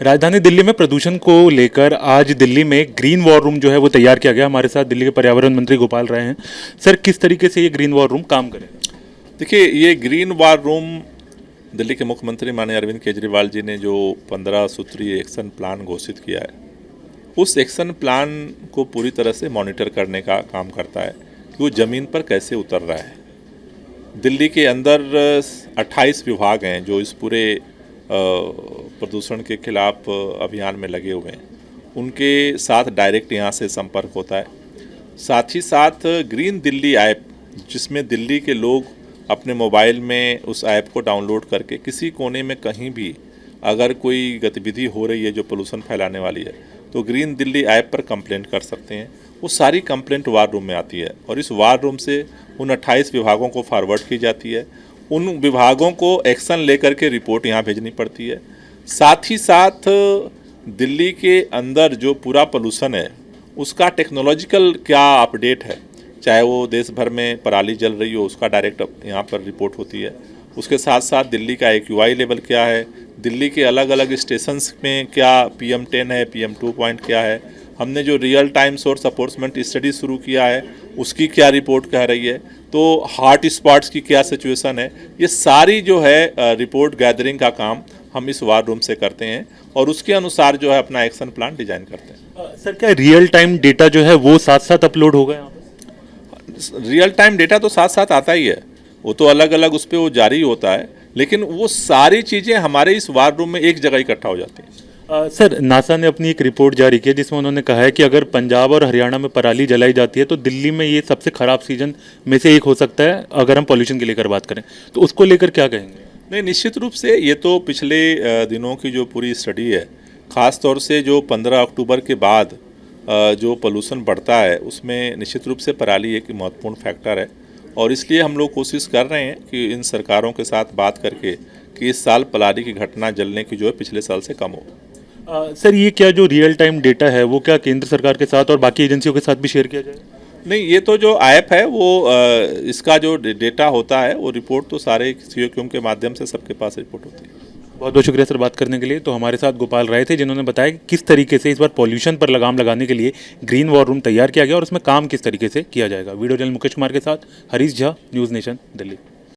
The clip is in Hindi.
राजधानी दिल्ली में प्रदूषण को लेकर आज दिल्ली में ग्रीन वॉर रूम जो है वो तैयार किया गया। हमारे साथ दिल्ली के पर्यावरण मंत्री गोपाल राय हैं। सर, किस तरीके से ये ग्रीन वॉर रूम काम करेगा? देखिए, ये ग्रीन वॉर रूम दिल्ली के मुख्यमंत्री माननीय अरविंद केजरीवाल जी ने जो 15 सूत्रीय एक्शन प्लान घोषित किया है, उस एक्शन प्लान को पूरी तरह से मॉनिटर करने का काम करता है कि वो ज़मीन पर कैसे उतर रहा है। दिल्ली के अंदर 28 विभाग हैं जो इस पूरे प्रदूषण के खिलाफ अभियान में लगे हुए हैं। उनके साथ डायरेक्ट यहाँ से संपर्क होता है। साथ ही साथ ग्रीन दिल्ली ऐप, जिसमें दिल्ली के लोग अपने मोबाइल में उस ऐप को डाउनलोड करके किसी कोने में कहीं भी अगर कोई गतिविधि हो रही है जो पोल्यूशन फैलाने वाली है, तो ग्रीन दिल्ली ऐप पर कंप्लेंट कर सकते हैं। वो सारी कंप्लेंट वार रूम में आती है और इस वार रूम से उन 28 विभागों को फॉरवर्ड की जाती है। उन विभागों को एक्शन लेकर के रिपोर्ट यहाँ भेजनी पड़ती है। साथ ही साथ दिल्ली के अंदर जो पूरा पोल्यूशन है उसका टेक्नोलॉजिकल क्या अपडेट है, चाहे वो देश भर में पराली जल रही हो, उसका डायरेक्ट यहाँ पर रिपोर्ट होती है। उसके साथ साथ दिल्ली का AQI लेवल क्या है, दिल्ली के अलग अलग स्टेशंस में क्या PM10 है, PM2 क्या है, हमने जो रियल टाइम सोर्स अपोर्समेंट स्टडी शुरू किया है उसकी क्या रिपोर्ट कह रही है, तो हॉट स्पॉट्स की क्या सिचुएशन है, ये सारी जो है रिपोर्ट गैदरिंग का काम हम इस वार रूम से करते हैं और उसके अनुसार जो है अपना एक्शन प्लान डिजाइन करते हैं। सर, क्या रियल टाइम डेटा जो है वो साथ साथ अपलोड होगा यहाँ पर? रियल टाइम डेटा तो साथ साथ आता ही है, वो तो अलग अलग उस पर वो जारी होता है, लेकिन वो सारी चीज़ें हमारे इस वार रूम में एक जगह इकट्ठा हो जाती हैं। सर, नासा ने अपनी एक रिपोर्ट जारी की है जिसमें उन्होंने कहा है कि अगर पंजाब और हरियाणा में पराली जलाई जाती है तो दिल्ली में ये सबसे खराब सीजन में से एक हो सकता है अगर हम पॉल्यूशन की लेकर बात करें, तो उसको लेकर क्या कहेंगे? नहीं, निश्चित रूप से ये तो पिछले दिनों की जो पूरी स्टडी है, ख़ास तौर से जो 15 अक्टूबर के बाद जो पोल्यूशन बढ़ता है उसमें निश्चित रूप से पराली एक महत्वपूर्ण फैक्टर है और इसलिए हम लोग कोशिश कर रहे हैं कि इन सरकारों के साथ बात करके कि इस साल पराली की घटना जलने की जो है पिछले साल से कम हो। सर, ये क्या जो रियल टाइम डेटा है वो क्या केंद्र सरकार के साथ और बाकी एजेंसियों के साथ भी शेयर किया जाए? नहीं, ये तो जो ऐप है वो इसका जो डेटा होता है वो रिपोर्ट तो सारे COQ के माध्यम से सबके पास रिपोर्ट होती है। बहुत बहुत शुक्रिया सर बात करने के लिए। तो हमारे साथ गोपाल राय थे जिन्होंने बताया कि किस तरीके से इस बार पॉल्यूशन पर लगाम लगाने के लिए ग्रीन वॉर रूम तैयार किया गया और उसमें काम किस तरीके से किया जाएगा। वीडियो जर्नलिस्ट मुकेश कुमार के साथ हरीश झा, न्यूज़ नेशन, दिल्ली।